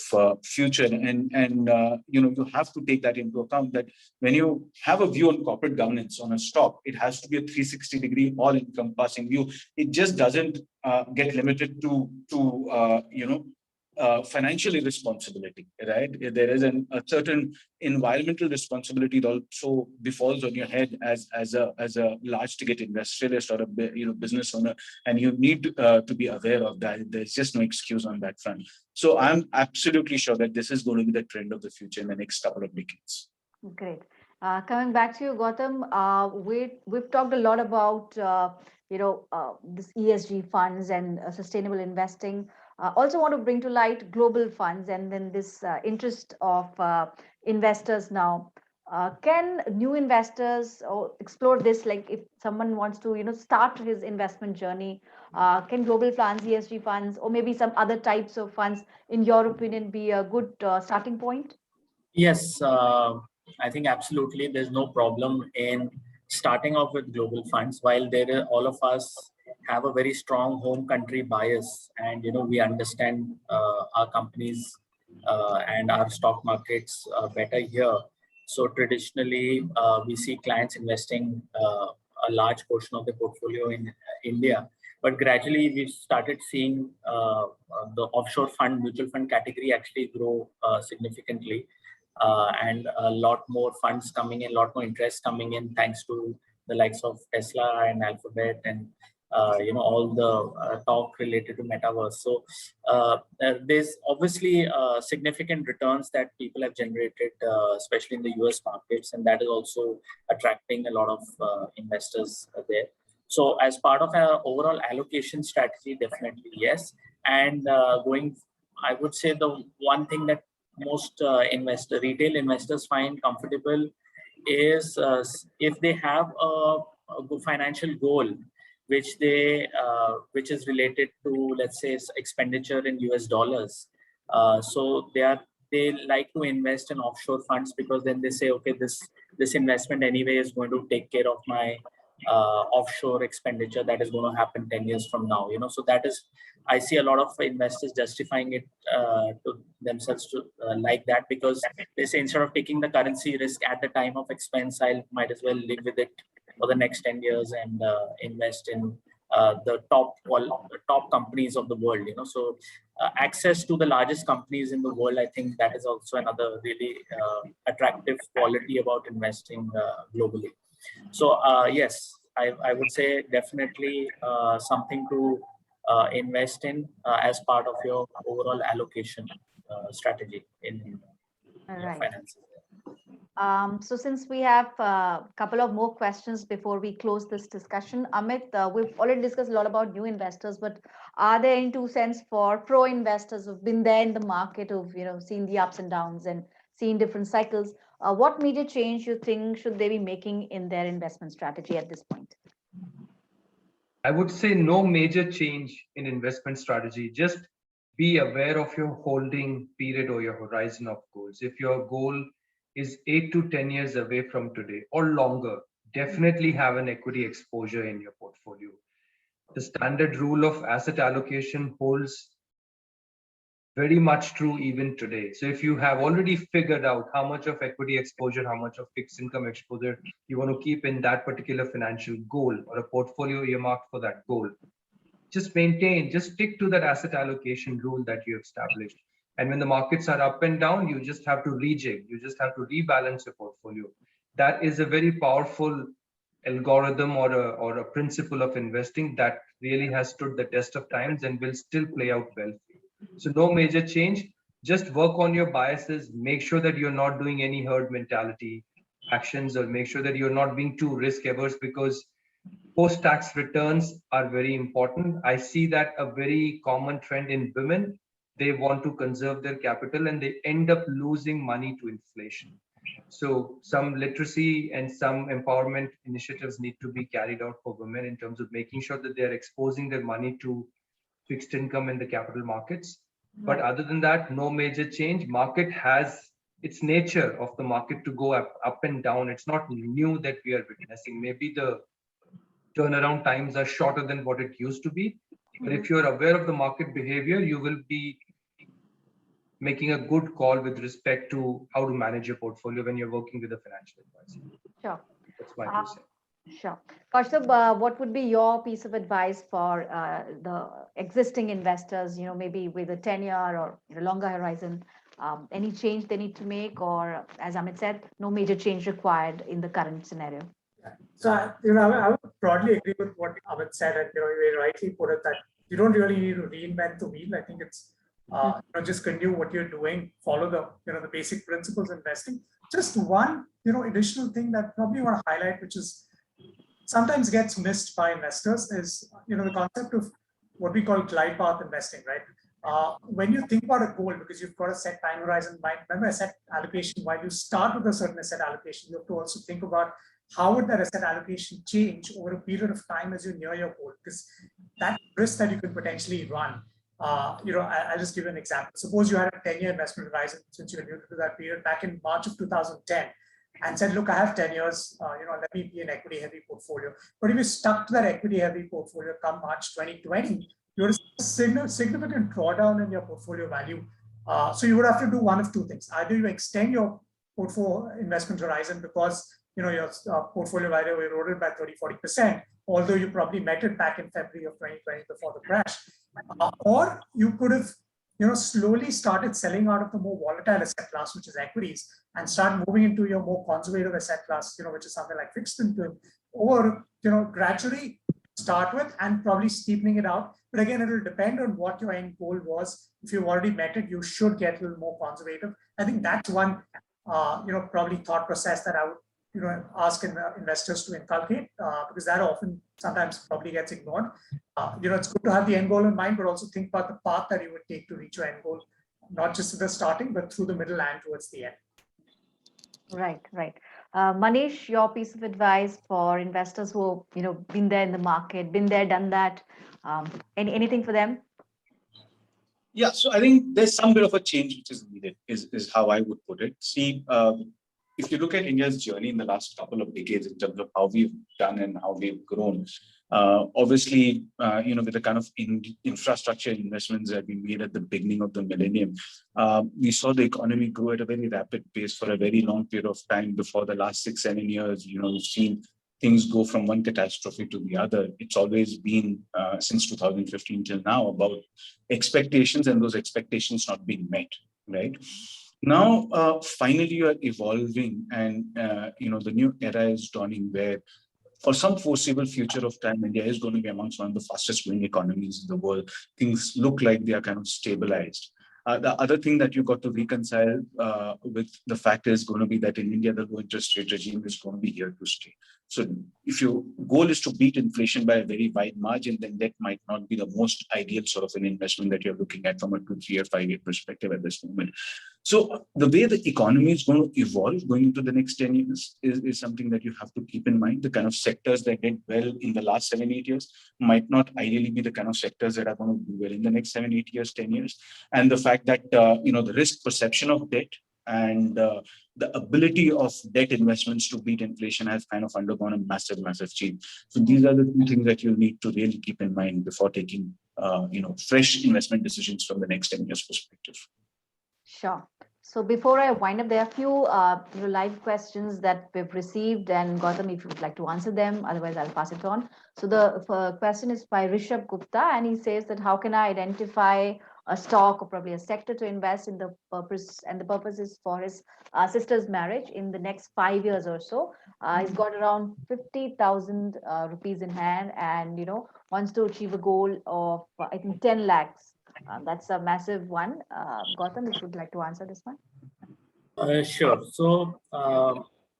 future, and you have to take that into account, that when you have a view on corporate governance on a stock, it has to be a 360-degree all-encompassing view. It just doesn't get limited to financial responsibility, right? There is a certain environmental responsibility that also befalls on your head as a large ticket industrialist or a business owner, and you need to be aware of that. There's just no excuse on that front. So I'm absolutely sure that this is going to be the trend of the future in the next couple of decades. Great. Coming back to you, Gautam, we've talked a lot about this ESG funds and sustainable investing. Also want to bring to light global funds and then this interest of investors now. Can new investors explore this? Like if someone wants to, start his investment journey, can global funds, ESG funds, or maybe some other types of funds, in your opinion, be a good starting point? Yes, I think absolutely. There's no problem in starting off with global funds, while all of us have a very strong home country bias, and we understand our companies and our stock markets better here. So traditionally, we see clients investing a large portion of the portfolio in India, but gradually we've started seeing the offshore fund, mutual fund category actually grow significantly, and a lot more funds coming in, a lot more interest coming in, thanks to the likes of Tesla and Alphabet and all the talk related to metaverse. So there's obviously significant returns that people have generated, especially in the US markets, and that is also attracting a lot of investors there. So as part of our overall allocation strategy, definitely yes. And I would say the one thing that most retail investors find comfortable is if they have a good financial goal, which is related to, let's say, expenditure in US dollars. So they like to invest in offshore funds, because then they say, okay, this investment anyway is going to take care of my offshore expenditure that is going to happen 10 years from now. So that is, I see a lot of investors justifying it to themselves to like that, because they say, instead of taking the currency risk at the time of expense, I might as well live with it for the next 10 years and invest in the top companies of the world. So access to the largest companies in the world, I think that is also another really attractive quality about investing globally. So yes, I would say definitely something to invest in as part of your overall allocation strategy in your finances. So since we have a couple of more questions before we close this discussion, Amit, we've already discussed a lot about new investors, but are there any 2 cents for pro investors who've been there in the market, who've seen the ups and downs and seen different cycles? What major change you think should they be making in their investment strategy at this point? I would say no major change in investment strategy. Just be aware of your holding period or your horizon of goals. If your goal is 8 to 10 years away from today or longer, definitely have an equity exposure in your portfolio. The standard rule of asset allocation holds very much true even today. So if you have already figured out how much of equity exposure, how much of fixed income exposure you want to keep in that particular financial goal or a portfolio earmarked for that goal, just stick to that asset allocation rule that you established. And when the markets are up and down, you just have to rejig, you just have to rebalance your portfolio. That is a very powerful algorithm or a principle of investing that really has stood the test of times and will still play out well for you. So no major change, just work on your biases, make sure that you're not doing any herd mentality actions, or make sure that you're not being too risk averse, because post-tax returns are very important. I see that a very common trend in women. They want to conserve their capital and they end up losing money to inflation. So some literacy and some empowerment initiatives need to be carried out for women in terms of making sure that they're exposing their money to fixed income in the capital markets. But other than that, no major change. Market has its nature of the market to go up and down. It's not new that we are witnessing. Maybe the turnaround times are shorter than what it used to be. But if you're aware of the market behavior, you will be making a good call with respect to how to manage your portfolio when you're working with a financial advisor. Sure. That's my 2 cents. Sure. Kaushab, what would be your piece of advice for the existing investors, maybe with a 10-year or longer horizon? Any change they need to make, or as Amit said, no major change required in the current scenario? So, I would broadly agree with what Amit said, and you rightly put it that you don't really need to reinvent the wheel. I think it's just continue what you're doing, follow the basic principles of investing. Just one additional thing that probably want to highlight, which is sometimes gets missed by investors, is the concept of what we call glide path investing, right? When you think about a goal, because you've got a set time horizon, remember asset allocation, while you start with a certain asset allocation, you have to also think about how would that asset allocation change over a period of time as you near your goal? Because that risk that you could potentially run, I'll just give you an example. Suppose you had a 10-year investment horizon, since you're new to that period, back in March of 2010, and said, look, I have 10 years, let me be an equity heavy portfolio. But if you stuck to that equity heavy portfolio come March 2020, you would have a significant drawdown in your portfolio value. So you would have to do one of 2 things. Either you extend your portfolio investment horizon because your portfolio value eroded by 30-40%, although you probably met it back in February of 2020 before the crash. Or you could have slowly started selling out of the more volatile asset class, which is equities, and start moving into your more conservative asset class, which is something like fixed income, or gradually start with and probably steepening it out. But again, it will depend on what your end goal was. If you've already met it, you should get a little more conservative. I think that's one probably thought process that I would ask investors to inculcate, because that often sometimes probably gets ignored. It's good to have the end goal in mind, but also think about the path that you would take to reach your end goal, not just at the starting, but through the middle and towards the end. Right. Manish, your piece of advice for investors who have been there in the market, been there, done that. Anything for them? Yeah, so I think there's some bit of a change which is needed, is how I would put it. See, if you look at India's journey in the last couple of decades in terms of how we've done and how we've grown, obviously, with the kind of infrastructure investments that we made at the beginning of the millennium, we saw the economy grow at a very rapid pace for a very long period of time. Before the last 6-7 years, we've seen things go from one catastrophe to the other. It's always been since 2015 till now about expectations and those expectations not being met, right? Now, finally, you are evolving, and the new era is dawning where, for some foreseeable future of time, India is going to be amongst one of the fastest growing economies in the world. Things look like they are kind of stabilized. The other thing that you got to reconcile with the fact is going to be that in India, the low interest rate regime is going to be here to stay. So if your goal is to beat inflation by a very wide margin, then that might not be the most ideal sort of an investment that you're looking at from a 2, 3 or 5 year perspective at this moment. So the way the economy is going to evolve going into the next 10 years is something that you have to keep in mind. The kind of sectors that did well in the last 7, 8 years might not ideally be the kind of sectors that are going to do well in the next 7, 8 years, 10 years. And the fact that, the risk perception of debt and the ability of debt investments to beat inflation has kind of undergone a massive, massive change. So these are the 2 things that you'll need to really keep in mind before taking, fresh investment decisions from the next 10 years perspective. Sure. So before I wind up, there are a few live questions that we've received, and Gautam, if you would like to answer them, otherwise I'll pass it on. So the question is by Rishabh Gupta, and he says that how can I identify a stock or probably a sector to invest in, the purpose is for his sister's marriage in the next 5 years or so. He's got around 50,000 rupees in hand, and wants to achieve a goal of I think 10 lakhs. That's a massive one. Gautam, if you would like to answer this one. Sure. So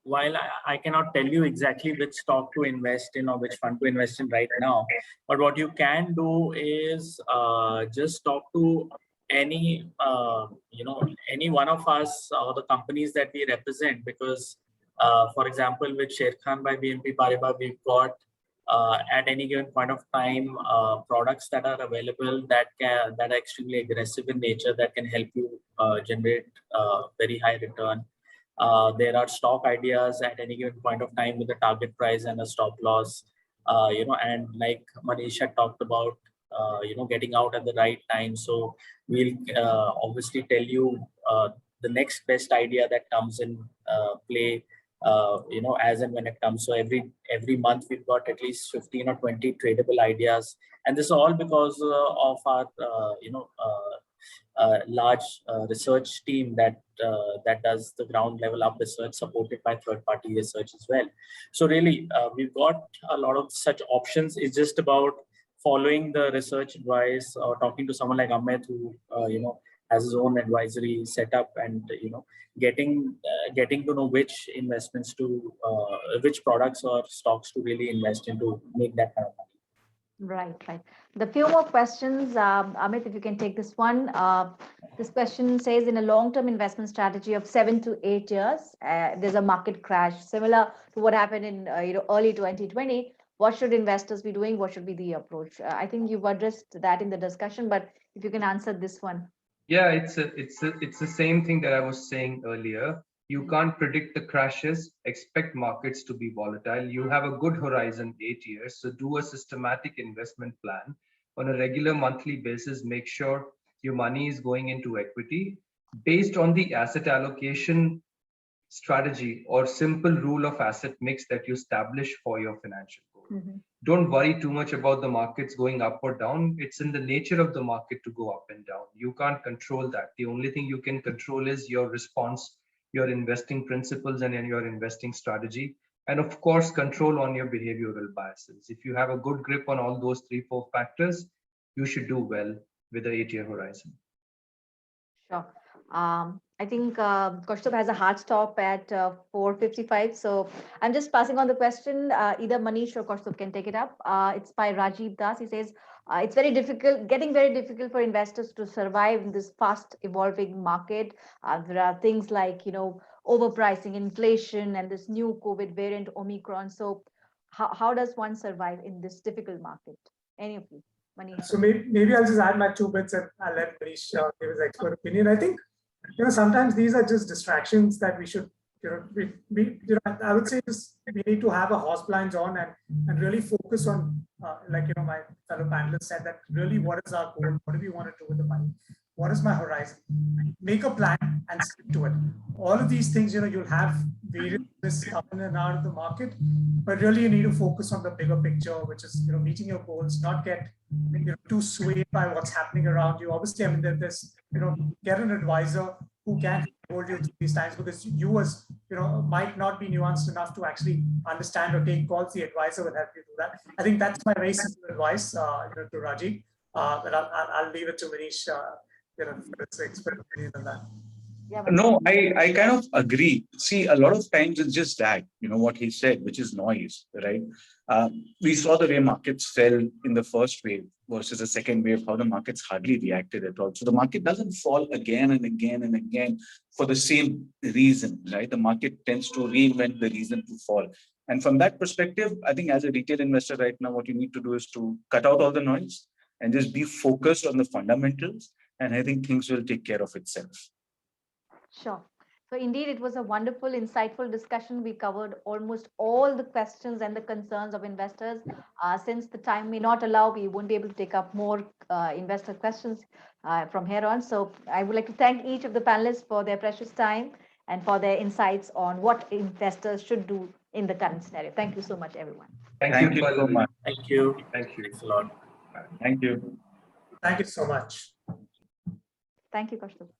while I cannot tell you exactly which stock to invest in or which fund to invest in right now, but what you can do is just talk to any one of us or the companies that we represent, because for example, with Sharekhan by BNP Paribas, we've got at any given point of time products that are available that are extremely aggressive in nature, that can help you generate very high return. There are stock ideas at any given point of time with a target price and a stop loss, and like Manish had talked about, getting out at the right time. So we'll obviously tell you the next best idea that comes in play, as and when it comes. So every month we've got at least 15 or 20 tradable ideas, and this is all because of our large research team that does the ground level up research, supported by third-party research as well. So really, we've got a lot of such options. It's just about following the research advice or talking to someone like Amit, who has his own advisory setup, and getting to know which investments to which products or stocks to really invest in to make that kind of money. Right. The few more questions, Amit, if you can take this one. This question says, in a long-term investment strategy of 7 to 8 years, there's a market crash similar to what happened in early 2020. What should investors be doing? What should be the approach? I think you've addressed that in the discussion, but if you can answer this one. Yeah, it's the same thing that I was saying earlier. You can't predict the crashes, expect markets to be volatile. You have a good horizon, 8 years. So do a systematic investment plan on a regular monthly basis. Make sure your money is going into equity based on the asset allocation strategy or simple rule of asset mix that you establish for your financial goal. Mm-hmm. Don't worry too much about the markets going up or down. It's in the nature of the market to go up and down. You can't control that. The only thing you can control is your response, your investing principles, and in your investing strategy. And of course, control on your behavioral biases. If you have a good grip on all those 3-4 factors, you should do well with an 8-year horizon. Sure. I think Kaustubh has a hard stop at 4:55. So I'm just passing on the question. Either Manish or Kaustubh can take it up. It's by Rajiv Das. He says, it's getting very difficult for investors to survive in this fast evolving market. There are things like, overpricing, inflation, and this new COVID variant, Omicron. So how does one survive in this difficult market? Any of you? Manish. So maybe I'll just add my 2 bits and I'll let Manish give his expert opinion. I think, sometimes these are just distractions that we should, I would say we need to have a horse blinds on and really focus on, my fellow panelists said, that really what is our goal? What do we want to do with the money? what is my horizon? Make a plan and stick to it. All of these things, you'll have various risks come in and out of the market, but really you need to focus on the bigger picture, which is, meeting your goals, not get too swayed by what's happening around you. Obviously, I mean, there's, get an advisor who can hold you through these times, because you as, might not be nuanced enough to actually understand or take calls. The advisor will help you do that. I think that's my very simple advice, to Rajiv. But I'll leave it to Manish, to explain on that. Yeah, No, I kind of agree. See, a lot of times it's just that, what he said, which is noise, right? We saw the way markets fell in the first wave versus the second wave, how the markets hardly reacted at all. So the market doesn't fall again and again and again for the same reason, right? The market tends to reinvent the reason to fall. And from that perspective, I think as a retail investor right now, what you need to do is to cut out all the noise and just be focused on the fundamentals. And I think things will take care of itself. sure. So indeed, it was a wonderful, insightful discussion. We covered almost all the questions and the concerns of investors. Since the time may not allow, we won't be able to take up more investor questions from here on. So I would like to thank each of the panelists for their precious time and for their insights on what investors should do in the current scenario. Thank you so much, everyone. Thank you so much. Thank you. Thank you. Thanks a lot. Thank you. Thank you so much. Thank you, Kaustubh.